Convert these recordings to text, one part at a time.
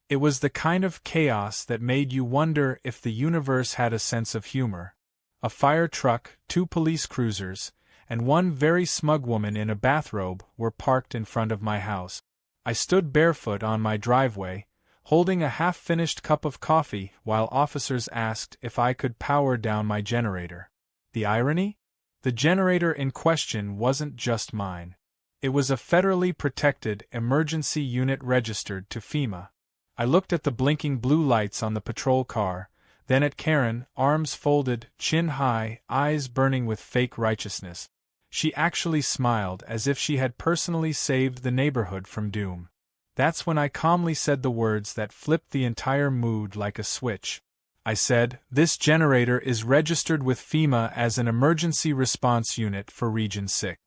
It was the kind of chaos that made you wonder if the universe had a sense of humor. A fire truck, 2 police cruisers, and one very smug woman in a bathrobe were parked in front of my house. I stood barefoot on my driveway, holding a half-finished cup of coffee while officers asked if I could power down my generator. The irony? The generator in question wasn't just mine. It was a federally protected emergency unit registered to FEMA. I looked at the blinking blue lights on the patrol car, then at Karen, arms folded, chin high, eyes burning with fake righteousness. She actually smiled as if she had personally saved the neighborhood from doom. That's when I calmly said the words that flipped the entire mood like a switch. I said, "This generator is registered with FEMA as an emergency response unit for Region 6.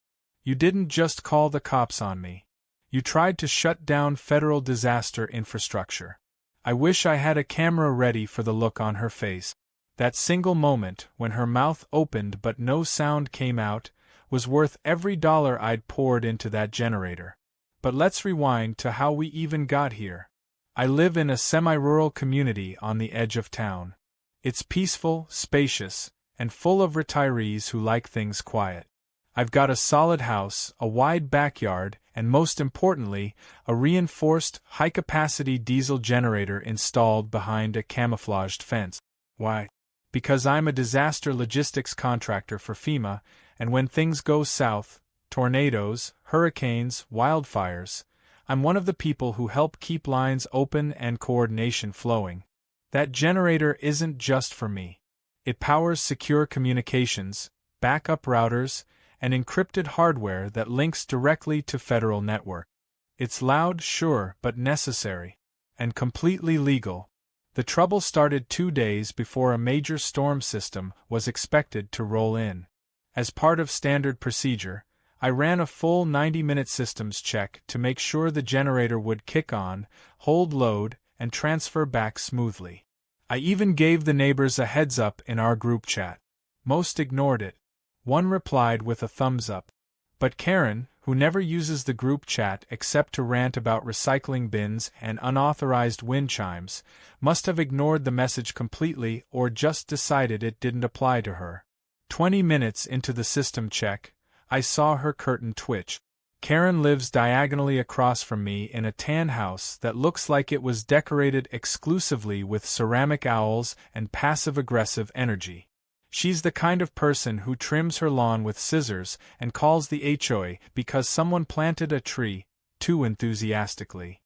You didn't just call the cops on me. You tried to shut down federal disaster infrastructure." I wish I had a camera ready for the look on her face. That single moment, when her mouth opened but no sound came out, was worth every dollar I'd poured into that generator. But let's rewind to how we even got here. I live in a semi-rural community on the edge of town. It's peaceful, spacious, and full of retirees who like things quiet. I've got a solid house, a wide backyard, and most importantly, a reinforced, high-capacity diesel generator installed behind a camouflaged fence. Why? Because I'm a disaster logistics contractor for FEMA, and when things go south, tornadoes, hurricanes, wildfires, I'm one of the people who help keep lines open and coordination flowing. That generator isn't just for me. It powers secure communications, backup routers, and encrypted hardware that links directly to federal network. It's loud, sure, but necessary. And completely legal. The trouble started 2 days before a major storm system was expected to roll in. As part of standard procedure, I ran a full 90-minute systems check to make sure the generator would kick on, hold load, and transfer back smoothly. I even gave the neighbors a heads up in our group chat. Most ignored it. One replied with a thumbs up. But Karen, who never uses the group chat except to rant about recycling bins and unauthorized wind chimes, must have ignored the message completely or just decided it didn't apply to her. 20 minutes into the system check, I saw her curtain twitch. Karen lives diagonally across from me in a tan house that looks like it was decorated exclusively with ceramic owls and passive-aggressive energy. She's the kind of person who trims her lawn with scissors and calls the HOA because someone planted a tree too enthusiastically.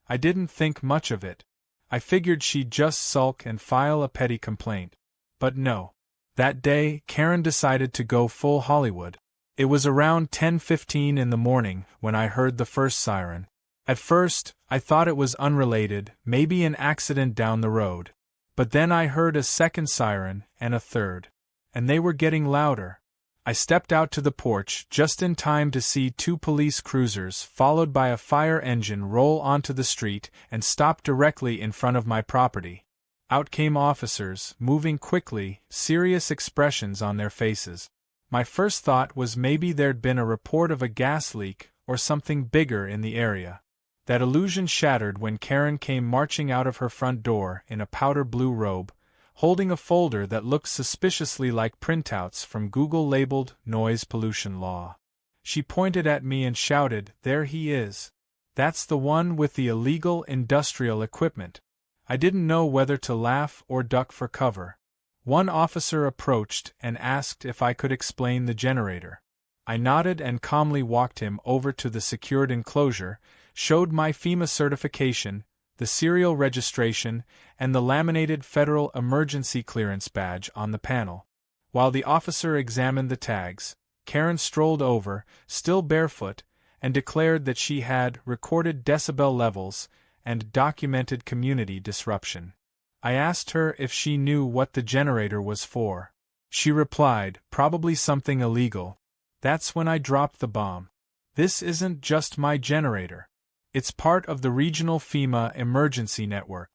I didn't think much of it. I figured she'd just sulk and file a petty complaint. But no. That day, Karen decided to go full Hollywood. It was around 10:15 in the morning when I heard the first siren. At first, I thought it was unrelated, maybe an accident down the road. But then I heard a second siren and a third. And they were getting louder. I stepped out to the porch just in time to see 2 police cruisers followed by a fire engine roll onto the street and stop directly in front of my property. Out came officers, moving quickly, serious expressions on their faces. My first thought was maybe there'd been a report of a gas leak or something bigger in the area. That illusion shattered when Karen came marching out of her front door in a powder blue robe, holding a folder that looked suspiciously like printouts from Google labeled Noise Pollution Law. She pointed at me and shouted, "There he is. That's the one with the illegal industrial equipment." I didn't know whether to laugh or duck for cover. One officer approached and asked if I could explain the generator. I nodded and calmly walked him over to the secured enclosure, showed my FEMA certification, the serial registration, and the laminated Federal Emergency Clearance badge on the panel. While the officer examined the tags, Karen strolled over, still barefoot, and declared that she had recorded decibel levels and documented community disruption. I asked her if she knew what the generator was for. She replied, "Probably something illegal." That's when I dropped the bomb. This isn't just my generator. It's part of the regional FEMA emergency network.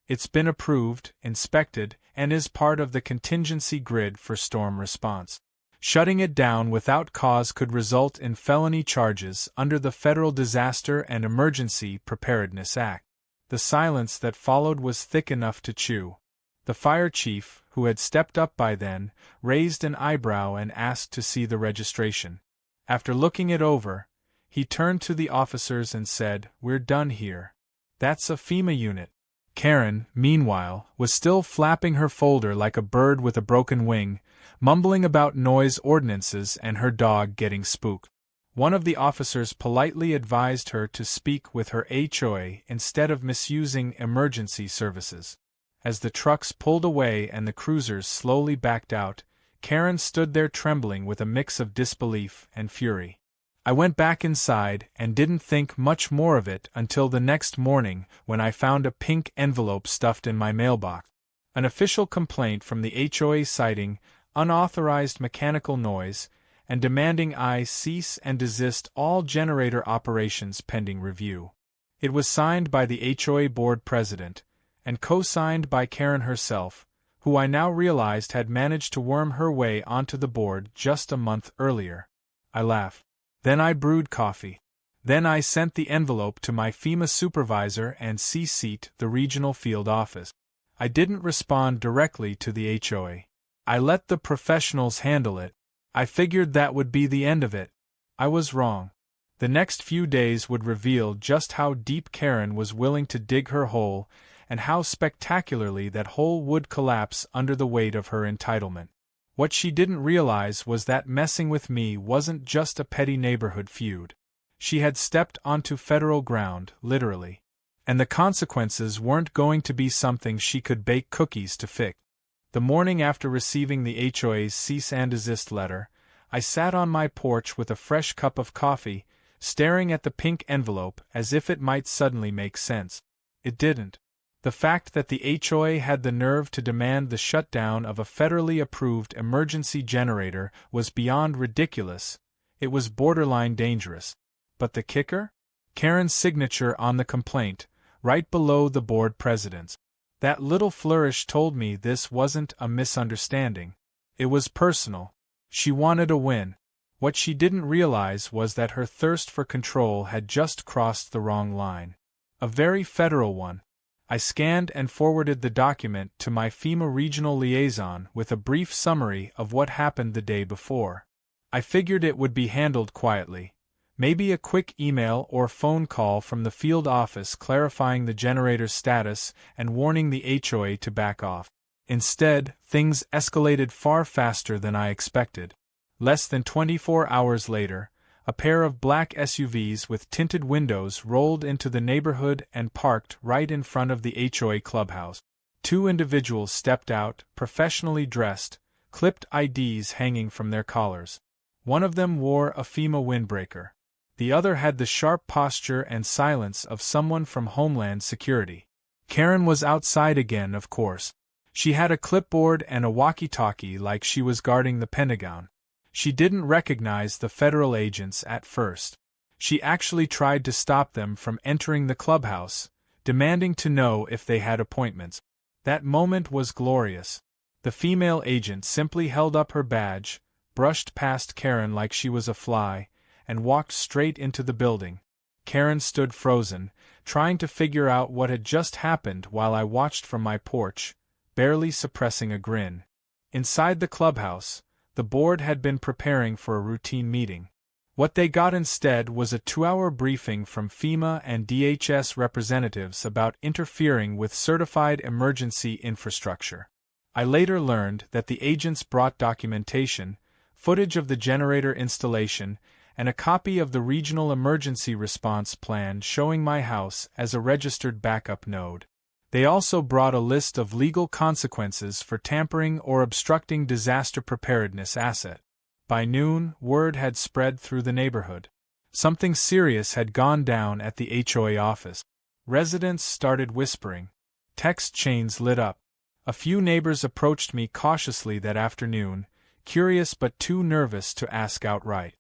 It's been approved, inspected, and is part of the contingency grid for storm response. Shutting it down without cause could result in felony charges under the Federal Disaster and Emergency Preparedness Act. The silence that followed was thick enough to chew. The fire chief, who had stepped up by then, raised an eyebrow and asked to see the registration. After looking it over, he turned to the officers and said, "We're done here. That's a FEMA unit." Karen, meanwhile, was still flapping her folder like a bird with a broken wing, mumbling about noise ordinances and her dog getting spooked. One of the officers politely advised her to speak with her HOA instead of misusing emergency services. As the trucks pulled away and the cruisers slowly backed out, Karen stood there trembling with a mix of disbelief and fury. I went back inside and didn't think much more of it until the next morning when I found a pink envelope stuffed in my mailbox. An official complaint from the HOA citing unauthorized mechanical noise and demanding I cease and desist all generator operations pending review. It was signed by the HOA board president, and co-signed by Karen herself, who I now realized had managed to worm her way onto the board just a month earlier. I laughed. Then I brewed coffee. Then I sent the envelope to my FEMA supervisor and CC'd the regional field office. I didn't respond directly to the HOA. I let the professionals handle it. I figured that would be the end of it. I was wrong. The next few days would reveal just how deep Karen was willing to dig her hole, and how spectacularly that hole would collapse under the weight of her entitlement. What she didn't realize was that messing with me wasn't just a petty neighborhood feud. She had stepped onto federal ground, literally. And the consequences weren't going to be something she could bake cookies to fix. The morning after receiving the HOA's cease and desist letter, I sat on my porch with a fresh cup of coffee, staring at the pink envelope as if it might suddenly make sense. It didn't. The fact that the HOA had the nerve to demand the shutdown of a federally approved emergency generator was beyond ridiculous. It was borderline dangerous. But the kicker? Karen's signature on the complaint, right below the board president's. That little flourish told me this wasn't a misunderstanding. It was personal. She wanted a win. What she didn't realize was that her thirst for control had just crossed the wrong line. A very federal one. I scanned and forwarded the document to my FEMA regional liaison with a brief summary of what happened the day before. I figured it would be handled quietly. Maybe a quick email or phone call from the field office clarifying the generator's status and warning the HOA to back off. Instead, things escalated far faster than I expected. Less than 24 hours later, a pair of black SUVs with tinted windows rolled into the neighborhood and parked right in front of the HOA clubhouse. Two individuals stepped out, professionally dressed, clipped IDs hanging from their collars. One of them wore a FEMA windbreaker. The other had the sharp posture and silence of someone from Homeland Security. Karen was outside again, of course. She had a clipboard and a walkie-talkie like she was guarding the Pentagon. She didn't recognize the federal agents at first. She actually tried to stop them from entering the clubhouse, demanding to know if they had appointments. That moment was glorious. The female agent simply held up her badge, brushed past Karen like she was a fly, and walked straight into the building. Karen stood frozen, trying to figure out what had just happened while I watched from my porch, barely suppressing a grin. Inside the clubhouse, the board had been preparing for a routine meeting. What they got instead was a 2-hour briefing from FEMA and DHS representatives about interfering with certified emergency infrastructure. I later learned that the agents brought documentation, footage of the generator installation, and a copy of the regional emergency response plan showing my house as a registered backup node. They also brought a list of legal consequences for tampering or obstructing disaster preparedness asset. By noon, word had spread through the neighborhood. Something serious had gone down at the HOA office. Residents started whispering. Text chains lit up. A few neighbors approached me cautiously that afternoon, curious but too nervous to ask outright.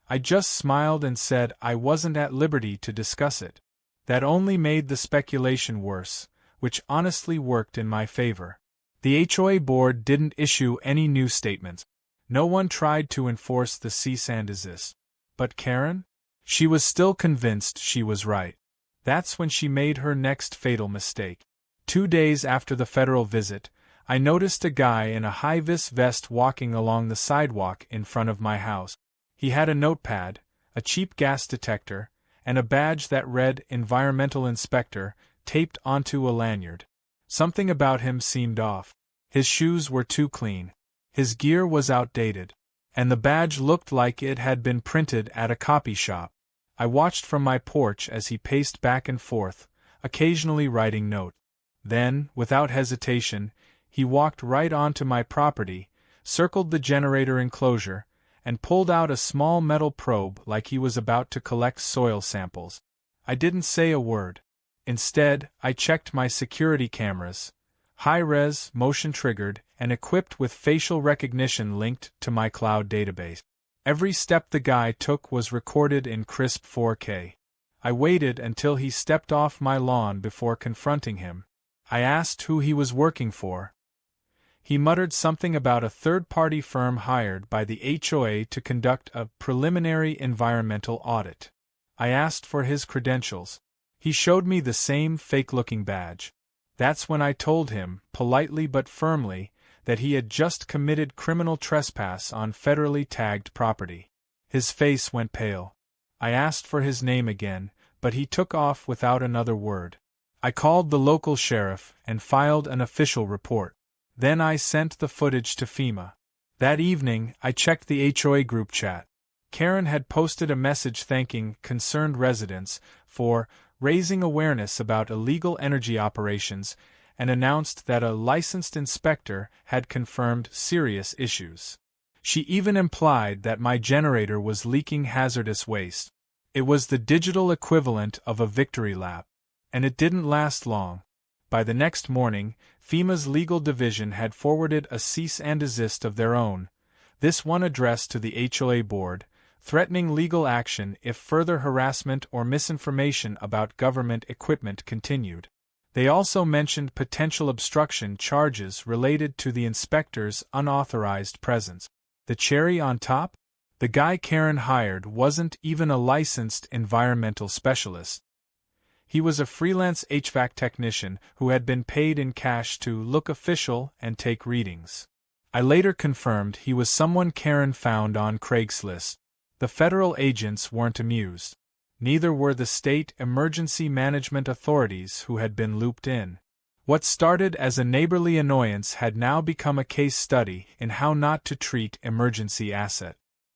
I just smiled and said I wasn't at liberty to discuss it. That only made the speculation worse, which honestly worked in my favor. The HOA board didn't issue any new statements. No one tried to enforce the cease and desist. But Karen? She was still convinced she was right. That's when she made her next fatal mistake. 2 days after the federal visit, I noticed a guy in a high-vis vest walking along the sidewalk in front of my house. He had a notepad, a cheap gas detector, and a badge that read Environmental Inspector taped onto a lanyard. Something about him seemed off. His shoes were too clean. His gear was outdated. And the badge looked like it had been printed at a copy shop. I watched from my porch as he paced back and forth, occasionally writing notes. Then, without hesitation, he walked right onto my property, circled the generator enclosure, and pulled out a small metal probe like he was about to collect soil samples. I didn't say a word. Instead, I checked my security cameras, high-res, motion-triggered, and equipped with facial recognition linked to my cloud database. Every step the guy took was recorded in crisp 4K. I waited until he stepped off my lawn before confronting him. I asked who he was working for. He muttered something about a third-party firm hired by the HOA to conduct a preliminary environmental audit. I asked for his credentials. He showed me the same fake-looking badge. That's when I told him, politely but firmly, that he had just committed criminal trespass on federally tagged property. His face went pale. I asked for his name again, but he took off without another word. I called the local sheriff and filed an official report. Then I sent the footage to FEMA. That evening, I checked the HOA group chat. Karen had posted a message thanking concerned residents for raising awareness about illegal energy operations and announced that a licensed inspector had confirmed serious issues. She even implied that my generator was leaking hazardous waste. It was the digital equivalent of a victory lap. And it didn't last long. By the next morning, FEMA's legal division had forwarded a cease and desist of their own, this one addressed to the HOA board, threatening legal action if further harassment or misinformation about government equipment continued. They also mentioned potential obstruction charges related to the inspector's unauthorized presence. The cherry on top? The guy Karen hired wasn't even a licensed environmental specialist. He was a freelance HVAC technician who had been paid in cash to look official and take readings. I later confirmed he was someone Karen found on Craigslist. The federal agents weren't amused. Neither were the state emergency management authorities who had been looped in. What started as a neighborly annoyance had now become a case study in how not to treat emergency asset.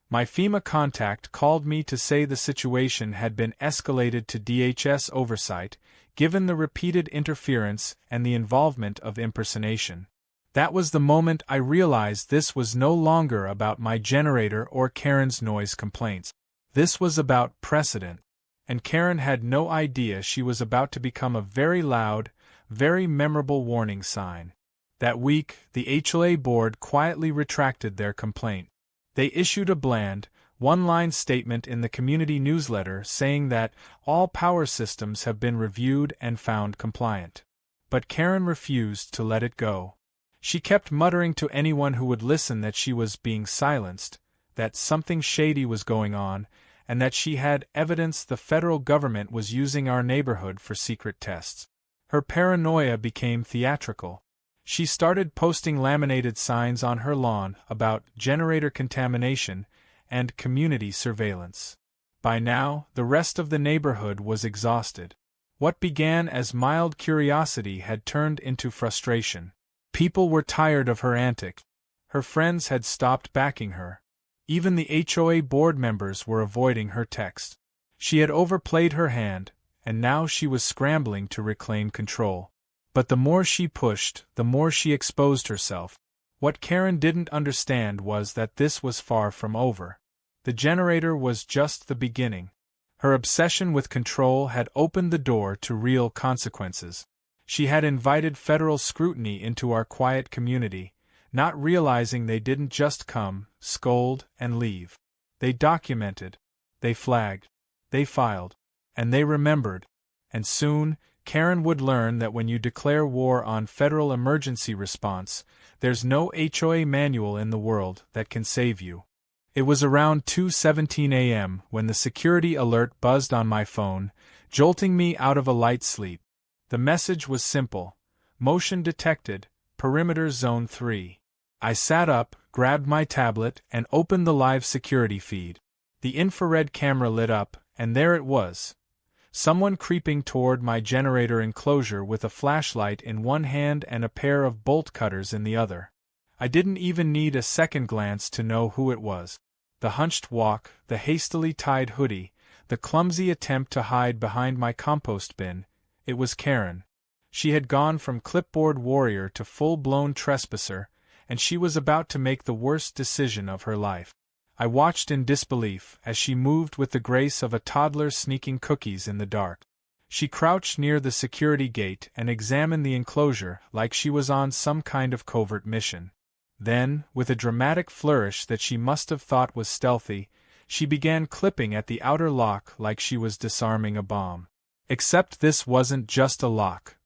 My FEMA contact called me to say the situation had been escalated to DHS oversight, given the repeated interference and the involvement of impersonation. That was the moment I realized this was no longer about my generator or Karen's noise complaints. This was about precedent. And Karen had no idea she was about to become a very loud, very memorable warning sign. That week, the HOA board quietly retracted their complaint. They issued a bland, one-line statement in the community newsletter saying that all power systems have been reviewed and found compliant. But Karen refused to let it go. She kept muttering to anyone who would listen that she was being silenced, that something shady was going on, and that she had evidence the federal government was using our neighborhood for secret tests. Her paranoia became theatrical. She started posting laminated signs on her lawn about generator contamination and community surveillance. By now, the rest of the neighborhood was exhausted. What began as mild curiosity had turned into frustration. People were tired of her antics. Her friends had stopped backing her. Even the HOA board members were avoiding her texts. She had overplayed her hand, and now she was scrambling to reclaim control. But the more she pushed, the more she exposed herself. What Karen didn't understand was that this was far from over. The generator was just the beginning. Her obsession with control had opened the door to real consequences. She had invited federal scrutiny into our quiet community, not realizing they didn't just come, scold, and leave. They documented, they flagged, they filed, and they remembered. And soon, Karen would learn that when you declare war on federal emergency response, there's no HOA manual in the world that can save you. It was around 2:17 a.m. when the security alert buzzed on my phone, jolting me out of a light sleep. The message was simple: motion detected, perimeter zone 3. I sat up, grabbed my tablet, and opened the live security feed. The infrared camera lit up, and there it was. Someone creeping toward my generator enclosure with a flashlight in one hand and a pair of bolt cutters in the other. I didn't even need a second glance to know who it was. The hunched walk, the hastily tied hoodie, the clumsy attempt to hide behind my compost bin, it was Karen. She had gone from clipboard warrior to full-blown trespasser, and she was about to make the worst decision of her life. I watched in disbelief as she moved with the grace of a toddler sneaking cookies in the dark. She crouched near the security gate and examined the enclosure like she was on some kind of covert mission. Then, with a dramatic flourish that she must have thought was stealthy, she began clipping at the outer lock like she was disarming a bomb. Except this wasn't just a lock.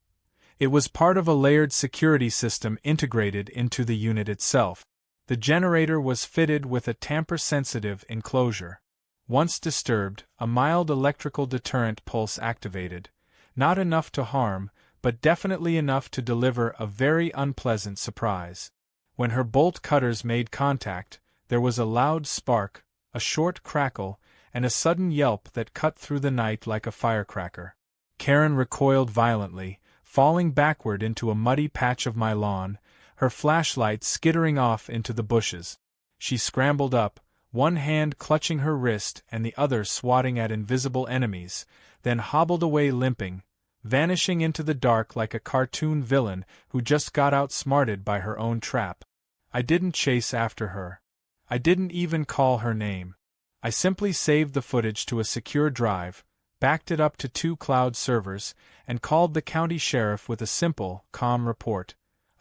It was part of a layered security system integrated into the unit itself. The generator was fitted with a tamper-sensitive enclosure. Once disturbed, a mild electrical deterrent pulse activated, not enough to harm, but definitely enough to deliver a very unpleasant surprise. When her bolt cutters made contact, there was a loud spark, a short crackle, and a sudden yelp that cut through the night like a firecracker. Karen recoiled violently, falling backward into a muddy patch of my lawn, her flashlight skittering off into the bushes. She scrambled up, one hand clutching her wrist and the other swatting at invisible enemies, then hobbled away limping, vanishing into the dark like a cartoon villain who just got outsmarted by her own trap. I didn't chase after her. I didn't even call her name. I simply saved the footage to a secure drive, backed it up to 2 cloud servers, and called the county sheriff with a simple, calm report.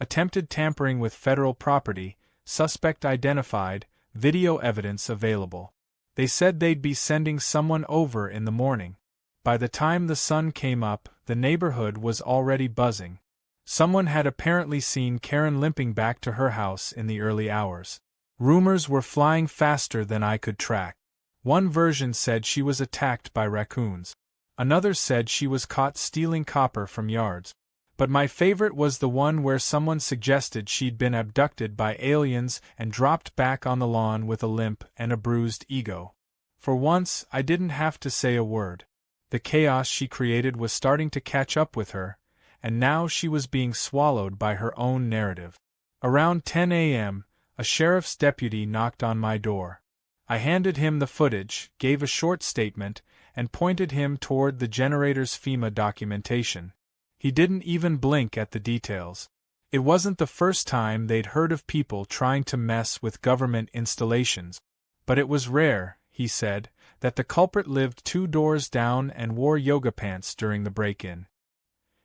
Attempted tampering with federal property, suspect identified, video evidence available. They said they'd be sending someone over in the morning. By the time the sun came up, the neighborhood was already buzzing. Someone had apparently seen Karen limping back to her house in the early hours. Rumors were flying faster than I could track. One version said she was attacked by raccoons. Another said she was caught stealing copper from yards. But my favorite was the one where someone suggested she'd been abducted by aliens and dropped back on the lawn with a limp and a bruised ego. For once, I didn't have to say a word. The chaos she created was starting to catch up with her, and now she was being swallowed by her own narrative. Around 10 a.m., a sheriff's deputy knocked on my door. I handed him the footage, gave a short statement, and pointed him toward the generator's FEMA documentation. He didn't even blink at the details. It wasn't the first time they'd heard of people trying to mess with government installations. But it was rare, he said, that the culprit lived 2 doors down and wore yoga pants during the break-in.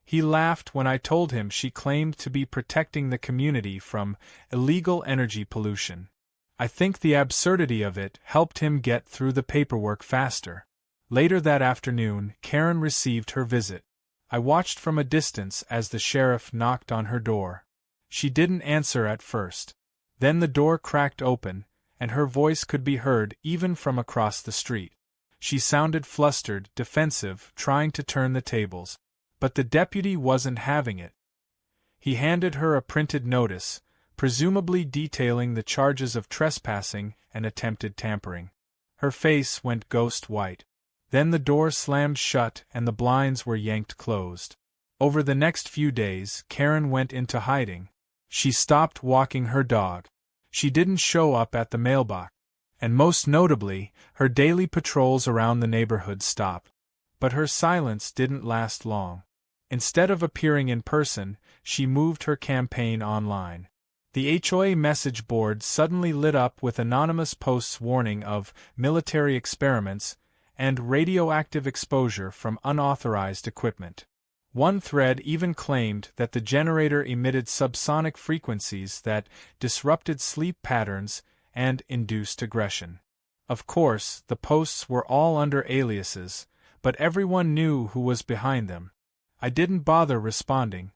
He laughed when I told him she claimed to be protecting the community from illegal energy pollution. I think the absurdity of it helped him get through the paperwork faster. Later that afternoon, Karen received her visit. I watched from a distance as the sheriff knocked on her door. She didn't answer at first. Then the door cracked open, and her voice could be heard even from across the street. She sounded flustered, defensive, trying to turn the tables. But the deputy wasn't having it. He handed her a printed notice, presumably detailing the charges of trespassing and attempted tampering. Her face went ghost white. Then the door slammed shut and the blinds were yanked closed. Over the next few days, Karen went into hiding. She stopped walking her dog. She didn't show up at the mailbox. And most notably, her daily patrols around the neighborhood stopped. But her silence didn't last long. Instead of appearing in person, she moved her campaign online. The HOA message board suddenly lit up with anonymous posts warning of military experiments and radioactive exposure from unauthorized equipment. One thread even claimed that the generator emitted subsonic frequencies that disrupted sleep patterns and induced aggression. Of course, the posts were all under aliases, but everyone knew who was behind them. I didn't bother responding.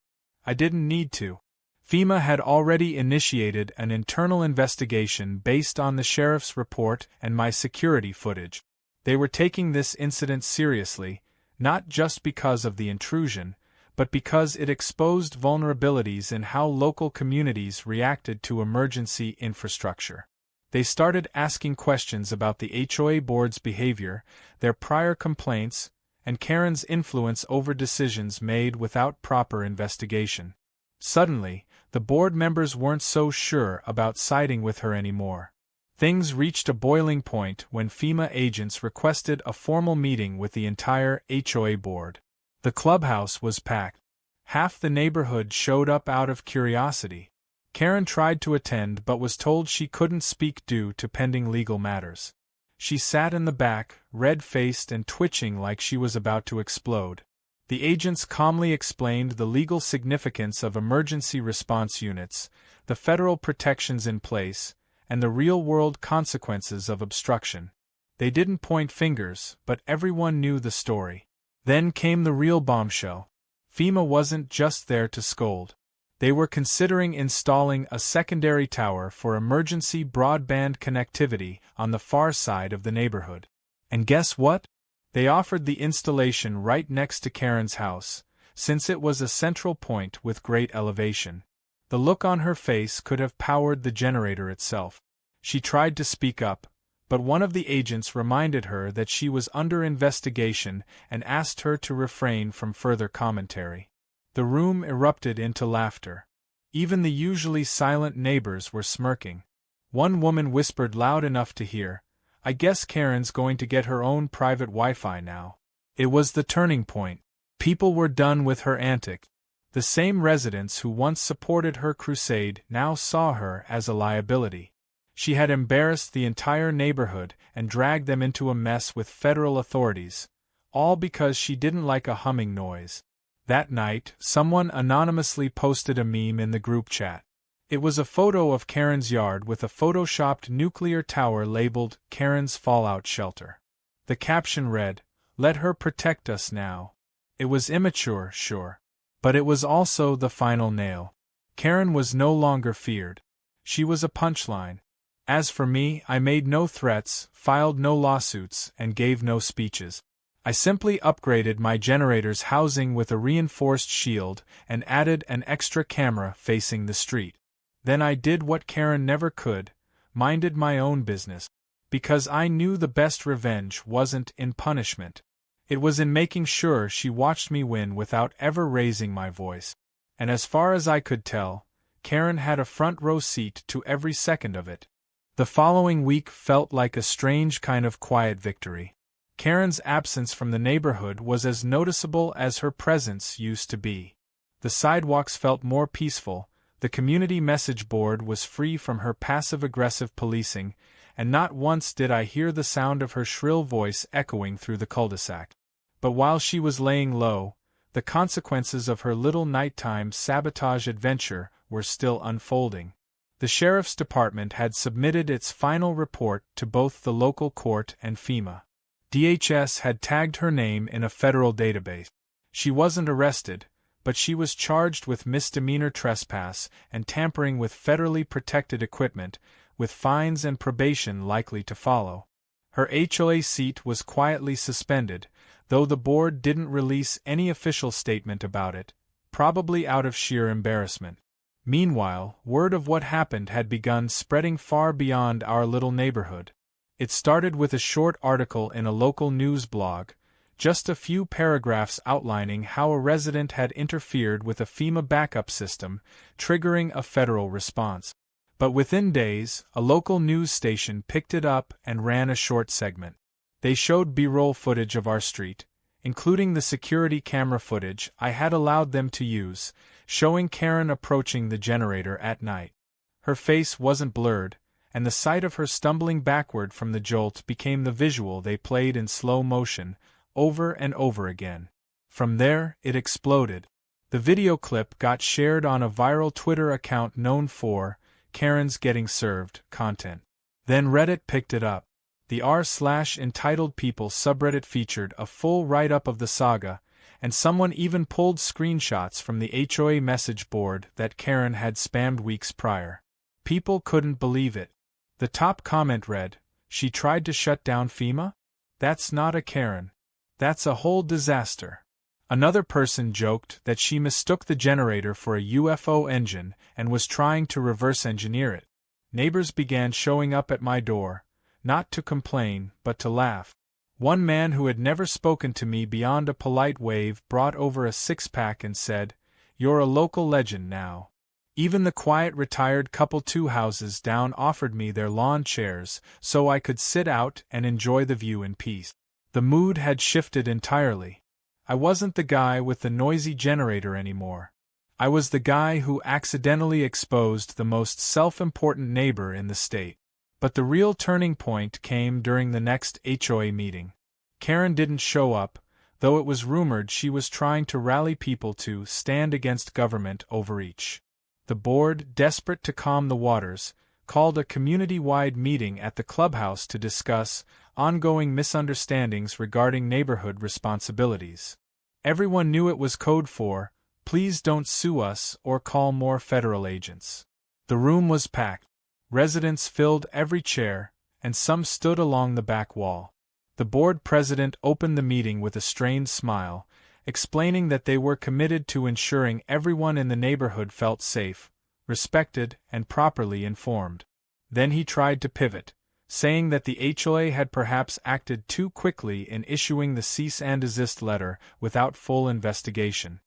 I didn't need to. FEMA had already initiated an internal investigation based on the sheriff's report and my security footage. They were taking this incident seriously, not just because of the intrusion, but because it exposed vulnerabilities in how local communities reacted to emergency infrastructure. They started asking questions about the HOA board's behavior, their prior complaints, and Karen's influence over decisions made without proper investigation. Suddenly, the board members weren't so sure about siding with her anymore. Things reached a boiling point when FEMA agents requested a formal meeting with the entire HOA board. The clubhouse was packed. Half the neighborhood showed up out of curiosity. Karen tried to attend but was told she couldn't speak due to pending legal matters. She sat in the back, red-faced and twitching like she was about to explode. The agents calmly explained the legal significance of emergency response units, the federal protections in place, and the real-world consequences of obstruction. They didn't point fingers, but everyone knew the story. Then came the real bombshell. FEMA wasn't just there to scold. They were considering installing a secondary tower for emergency broadband connectivity on the far side of the neighborhood. And guess what? They offered the installation right next to Karen's house, since it was a central point with great elevation. The look on her face could have powered the generator itself. She tried to speak up, but one of the agents reminded her that she was under investigation and asked her to refrain from further commentary. The room erupted into laughter. Even the usually silent neighbors were smirking. One woman whispered loud enough to hear, "I guess Karen's going to get her own private Wi-Fi now." It was the turning point. People were done with her antics. The same residents who once supported her crusade now saw her as a liability. She had embarrassed the entire neighborhood and dragged them into a mess with federal authorities, all because she didn't like a humming noise. That night, someone anonymously posted a meme in the group chat. It was a photo of Karen's yard with a photoshopped nuclear tower labeled Karen's Fallout Shelter. The caption read, "Let her protect us now." It was immature, sure. But it was also the final nail. Karen was no longer feared. She was a punchline. As for me, I made no threats, filed no lawsuits, and gave no speeches. I simply upgraded my generator's housing with a reinforced shield and added an extra camera facing the street. Then I did what Karen never could, minded my own business. Because I knew the best revenge wasn't in punishment. It was in making sure she watched me win without ever raising my voice. And as far as I could tell, Karen had a front row seat to every second of it. The following week felt like a strange kind of quiet victory. Karen's absence from the neighborhood was as noticeable as her presence used to be. The sidewalks felt more peaceful, the community message board was free from her passive-aggressive policing, and not once did I hear the sound of her shrill voice echoing through the cul-de-sac. But while she was laying low, the consequences of her little nighttime sabotage adventure were still unfolding. The sheriff's department had submitted its final report to both the local court and FEMA. DHS had tagged her name in a federal database. She wasn't arrested, but she was charged with misdemeanor trespass and tampering with federally protected equipment, with fines and probation likely to follow. Her HOA seat was quietly suspended, though the board didn't release any official statement about it, probably out of sheer embarrassment. Meanwhile, word of what happened had begun spreading far beyond our little neighborhood. It started with a short article in a local news blog, just a few paragraphs outlining how a resident had interfered with a FEMA backup system, triggering a federal response. But within days, a local news station picked it up and ran a short segment. They showed B-roll footage of our street, including the security camera footage I had allowed them to use, showing Karen approaching the generator at night. Her face wasn't blurred, and the sight of her stumbling backward from the jolt became the visual they played in slow motion, over and over again. From there, it exploded. The video clip got shared on a viral Twitter account known for Karen's Getting Served content. Then Reddit picked it up. The r/EntitledPeople subreddit featured a full write-up of the saga, and someone even pulled screenshots from the HOA message board that Karen had spammed weeks prior. People couldn't believe it. The top comment read, "She tried to shut down FEMA? That's not a Karen." That's a whole disaster. Another person joked that she mistook the generator for a UFO engine and was trying to reverse engineer it. Neighbors began showing up at my door, not to complain, but to laugh. One man who had never spoken to me beyond a polite wave brought over a six-pack and said, "You're a local legend now." Even the quiet retired couple 2 houses down offered me their lawn chairs so I could sit out and enjoy the view in peace. The mood had shifted entirely. I wasn't the guy with the noisy generator anymore. I was the guy who accidentally exposed the most self-important neighbor in the state. But the real turning point came during the next HOA meeting. Karen didn't show up, though it was rumored she was trying to rally people to stand against government overreach. The board, desperate to calm the waters, called a community-wide meeting at the clubhouse to discuss ongoing misunderstandings regarding neighborhood responsibilities. Everyone knew it was code for, "Please don't sue us or call more federal agents." The room was packed. Residents filled every chair, and some stood along the back wall. The board president opened the meeting with a strained smile, explaining that they were committed to ensuring everyone in the neighborhood felt safe, respected, and properly informed. Then he tried to pivot, saying that the HOA had perhaps acted too quickly in issuing the cease and desist letter without full investigation.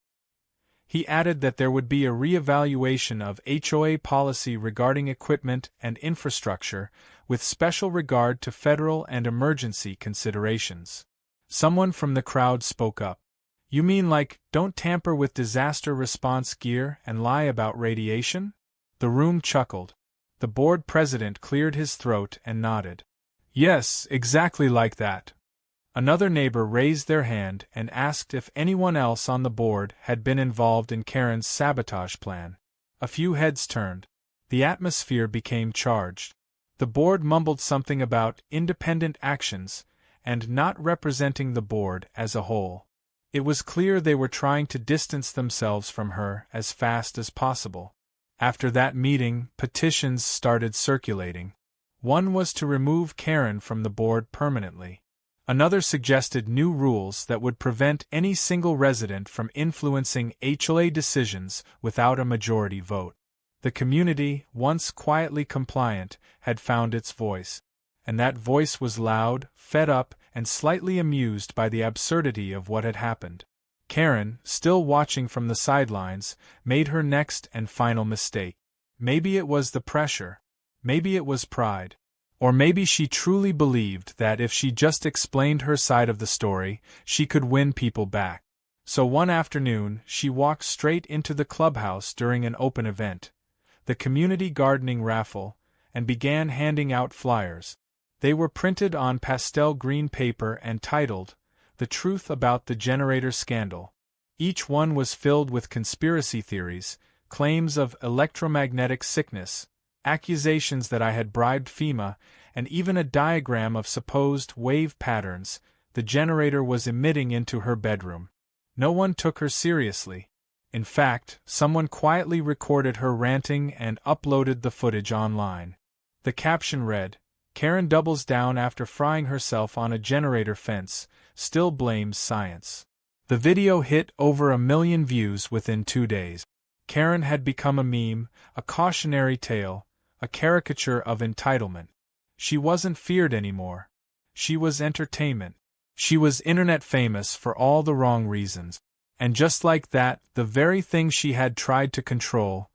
He added that there would be a re-evaluation of HOA policy regarding equipment and infrastructure, with special regard to federal and emergency considerations. Someone from the crowd spoke up. "You mean like, don't tamper with disaster response gear and lie about radiation?" The room chuckled. The board president cleared his throat and nodded. "Yes, exactly like that." Another neighbor raised their hand and asked if anyone else on the board had been involved in Karen's sabotage plan. A few heads turned. The atmosphere became charged. The board mumbled something about independent actions and not representing the board as a whole. It was clear they were trying to distance themselves from her as fast as possible. After that meeting, petitions started circulating. One was to remove Karen from the board permanently. Another suggested new rules that would prevent any single resident from influencing HOA decisions without a majority vote. The community, once quietly compliant, had found its voice. And that voice was loud, fed up, and slightly amused by the absurdity of what had happened. Karen, still watching from the sidelines, made her next and final mistake. Maybe it was the pressure. Maybe it was pride. Or maybe she truly believed that if she just explained her side of the story, she could win people back. So one afternoon, she walked straight into the clubhouse during an open event, the community gardening raffle, and began handing out flyers. They were printed on pastel green paper and titled, "The Truth About the Generator Scandal." Each one was filled with conspiracy theories, claims of electromagnetic sickness, accusations that I had bribed FEMA, and even a diagram of supposed wave patterns the generator was emitting into her bedroom. No one took her seriously. In fact, someone quietly recorded her ranting and uploaded the footage online. The caption read, "Karen doubles down after frying herself on a generator fence, still blames science." The video hit over 1 million views within 2 days. Karen had become a meme, a cautionary tale, a caricature of entitlement. She wasn't feared anymore. She was entertainment. She was internet famous for all the wrong reasons. And just like that, the very thing she had tried to control,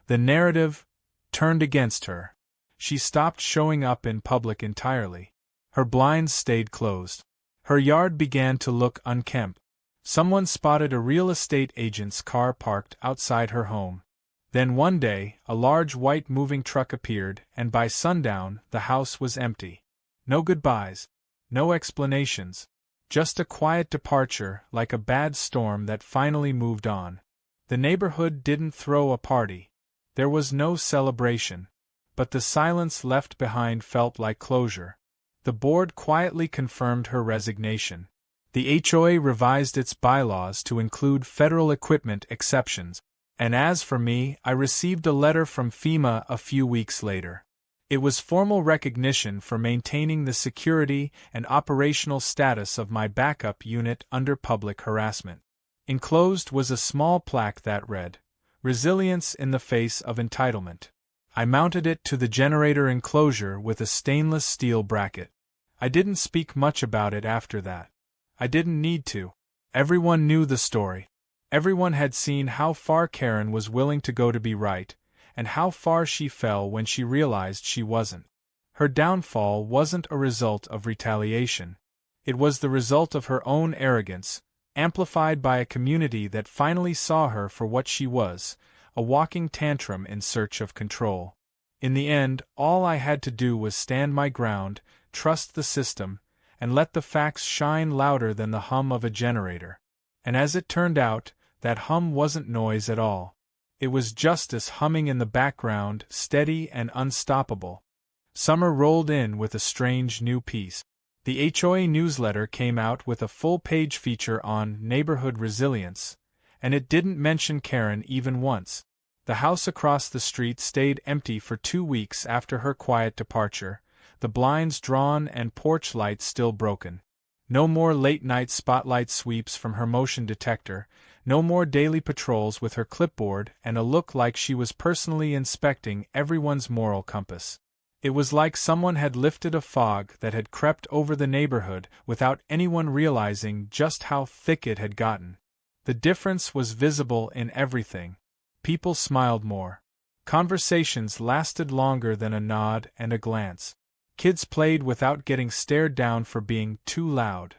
the narrative, turned against her. She stopped showing up in public entirely. Her blinds stayed closed. Her yard began to look unkempt. Someone spotted a real estate agent's car parked outside her home. Then one day, a large white moving truck appeared, and by sundown, the house was empty. No goodbyes. No explanations. Just a quiet departure, like a bad storm that finally moved on. The neighborhood didn't throw a party. There was no celebration. But the silence left behind felt like closure. The board quietly confirmed her resignation. The HOA revised its bylaws to include federal equipment exceptions. And as for me, I received a letter from FEMA a few weeks later. It was formal recognition for maintaining the security and operational status of my backup unit under public harassment. Enclosed was a small plaque that read, "Resilience in the Face of Entitlement." I mounted it to the generator enclosure with a stainless steel bracket. I didn't speak much about it after that. I didn't need to. Everyone knew the story. Everyone had seen how far Karen was willing to go to be right, and how far she fell when she realized she wasn't. Her downfall wasn't a result of retaliation. It was the result of her own arrogance, amplified by a community that finally saw her for what she was, a walking tantrum in search of control. In the end, all I had to do was stand my ground, trust the system, and let the facts shine louder than the hum of a generator. And as it turned out, that hum wasn't noise at all. It was justice humming in the background, steady and unstoppable. Summer rolled in with a strange new piece. The HOA newsletter came out with a full-page feature on neighborhood resilience, and it didn't mention Karen even once. The house across the street stayed empty for 2 weeks after her quiet departure, the blinds drawn and porch lights still broken. No more late-night spotlight sweeps from her motion detector, no more daily patrols with her clipboard and a look like she was personally inspecting everyone's moral compass. It was like someone had lifted a fog that had crept over the neighborhood without anyone realizing just how thick it had gotten. The difference was visible in everything. People smiled more. Conversations lasted longer than a nod and a glance. Kids played without getting stared down for being too loud.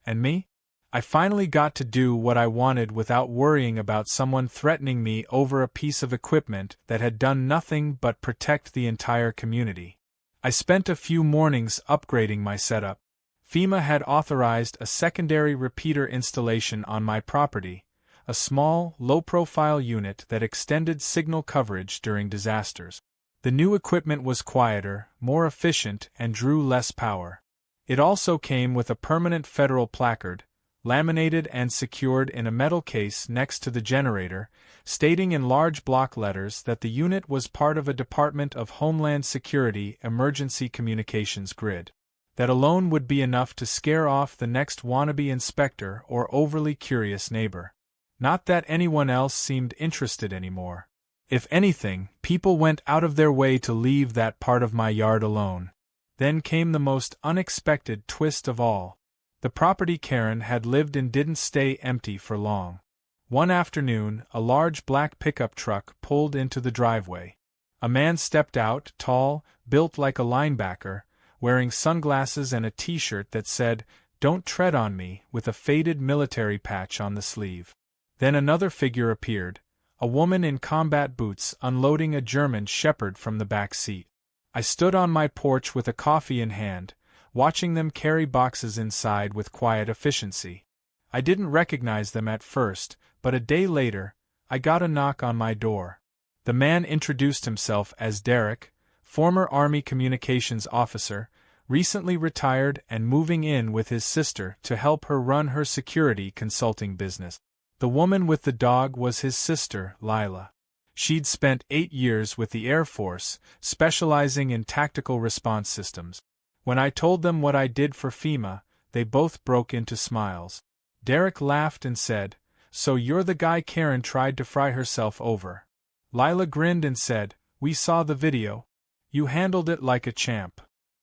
And me? I finally got to do what I wanted without worrying about someone threatening me over a piece of equipment that had done nothing but protect the entire community. I spent a few mornings upgrading my setup. FEMA had authorized a secondary repeater installation on my property, a small, low-profile unit that extended signal coverage during disasters. The new equipment was quieter, more efficient, and drew less power. It also came with a permanent federal placard, laminated and secured in a metal case next to the generator, stating in large block letters that the unit was part of a Department of Homeland Security emergency communications grid. That alone would be enough to scare off the next wannabe inspector or overly curious neighbor. Not that anyone else seemed interested anymore. If anything, people went out of their way to leave that part of my yard alone. Then came the most unexpected twist of all. The property Karen had lived in didn't stay empty for long. One afternoon, a large black pickup truck pulled into the driveway. A man stepped out, tall, built like a linebacker, wearing sunglasses and a t-shirt that said, "Don't tread on me," with a faded military patch on the sleeve. Then another figure appeared, a woman in combat boots unloading a German shepherd from the back seat. I stood on my porch with a coffee in hand, watching them carry boxes inside with quiet efficiency. I didn't recognize them at first, but a day later, I got a knock on my door. The man introduced himself as Derek, former Army communications officer, recently retired and moving in with his sister to help her run her security consulting business. The woman with the dog was his sister, Lila. She'd spent 8 years with the Air Force, specializing in tactical response systems. When I told them what I did for FEMA, they both broke into smiles. Derek laughed and said, "So you're the guy Karen tried to fry herself over." Lila grinned and said, "We saw the video. You handled it like a champ."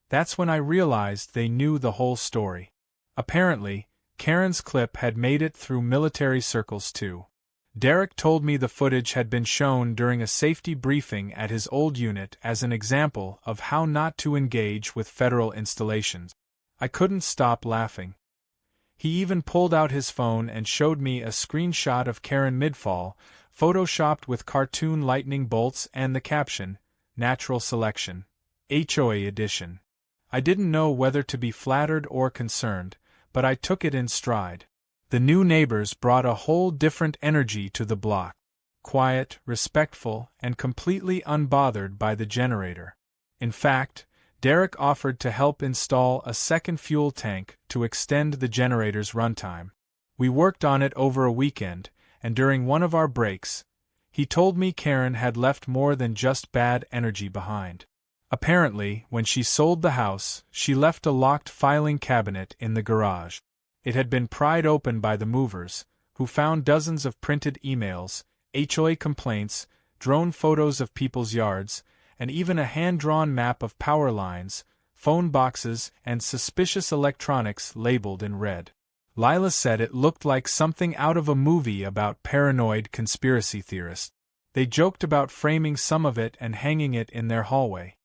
That's when I realized they knew the whole story. Apparently, Karen's clip had made it through military circles too. Derek told me the footage had been shown during a safety briefing at his old unit as an example of how not to engage with federal installations. I couldn't stop laughing. He even pulled out his phone and showed me a screenshot of Karen midfall, photoshopped with cartoon lightning bolts and the caption, "Natural Selection, HOA Edition." I didn't know whether to be flattered or concerned, but I took it in stride. The new neighbors brought a whole different energy to the block. Quiet, respectful, and completely unbothered by the generator. In fact, Derek offered to help install a second fuel tank to extend the generator's runtime. We worked on it over a weekend, and during one of our breaks, he told me Karen had left more than just bad energy behind. Apparently, when she sold the house, she left a locked filing cabinet in the garage. It had been pried open by the movers, who found dozens of printed emails, HOA complaints, drone photos of people's yards, and even a hand-drawn map of power lines, phone boxes, and suspicious electronics labeled in red. Lila said it looked like something out of a movie about paranoid conspiracy theorists. They joked about framing some of it and hanging it in their hallway.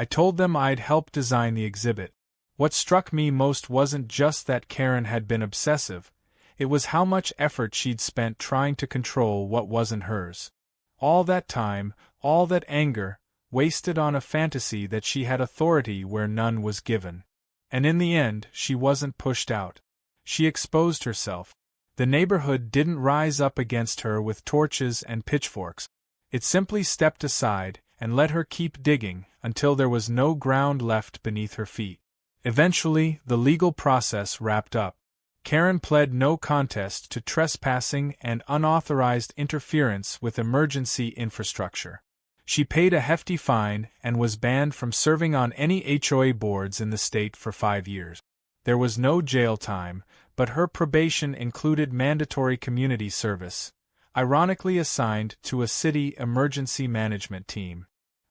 I told them I'd help design the exhibit. What struck me most wasn't just that Karen had been obsessive, it was how much effort she'd spent trying to control what wasn't hers. All that time, all that anger, wasted on a fantasy that she had authority where none was given. And in the end, she wasn't pushed out. She exposed herself. The neighborhood didn't rise up against her with torches and pitchforks. It simply stepped aside and let her keep digging until there was no ground left beneath her feet. Eventually, the legal process wrapped up. Karen pled no contest to trespassing and unauthorized interference with emergency infrastructure. She paid a hefty fine and was banned from serving on any HOA boards in the state for 5 years. There was no jail time, but her probation included mandatory community service, ironically assigned to a city emergency management team.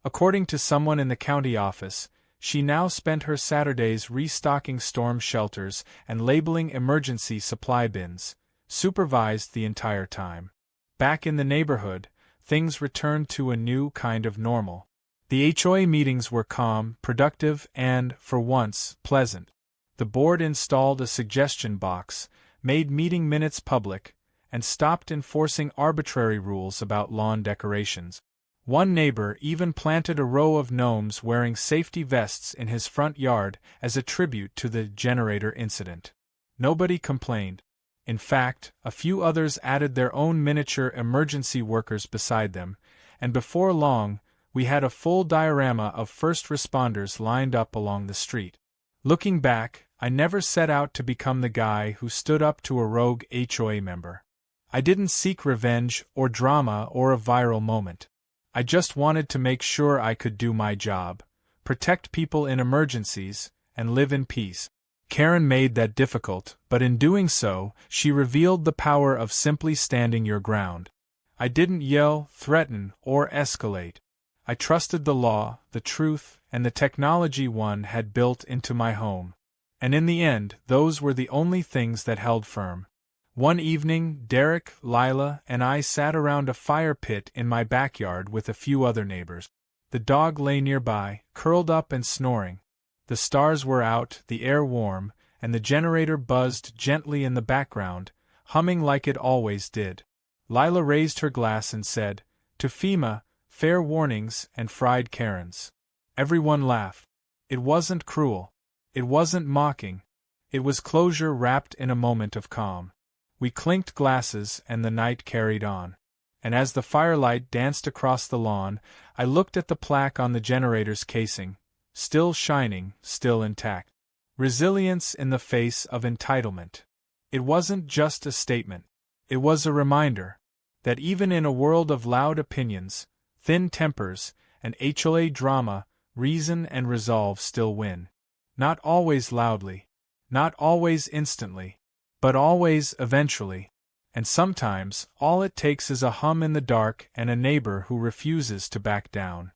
According to someone in the county office, she now spent her Saturdays restocking storm shelters and labeling emergency supply bins, supervised the entire time. Back in the neighborhood, things returned to a new kind of normal. The HOA meetings were calm, productive, and, for once, pleasant. The board installed a suggestion box, made meeting minutes public, and stopped enforcing arbitrary rules about lawn decorations. One neighbor even planted a row of gnomes wearing safety vests in his front yard as a tribute to the generator incident. Nobody complained. In fact, a few others added their own miniature emergency workers beside them, and before long, we had a full diorama of first responders lined up along the street. Looking back, I never set out to become the guy who stood up to a rogue HOA member. I didn't seek revenge or drama or a viral moment. I just wanted to make sure I could do my job, protect people in emergencies, and live in peace. Karen made that difficult, but in doing so, she revealed the power of simply standing your ground. I didn't yell, threaten, or escalate. I trusted the law, the truth, and the technology one had built into my home. And in the end, those were the only things that held firm. One evening, Derek, Lila, and I sat around a fire pit in my backyard with a few other neighbors. The dog lay nearby, curled up and snoring. The stars were out, the air warm, and the generator buzzed gently in the background, humming like it always did. Lila raised her glass and said, "To FEMA, fair warnings and fried Karens." Everyone laughed. It wasn't cruel. It wasn't mocking. It was closure wrapped in a moment of calm. We clinked glasses and the night carried on. And as the firelight danced across the lawn, I looked at the plaque on the generator's casing, still shining, still intact. Resilience in the face of entitlement. It wasn't just a statement. It was a reminder that even in a world of loud opinions, thin tempers, and HOA drama, reason and resolve still win. Not always loudly, not always instantly, but always eventually. And sometimes, all it takes is a hum in the dark and a neighbor who refuses to back down.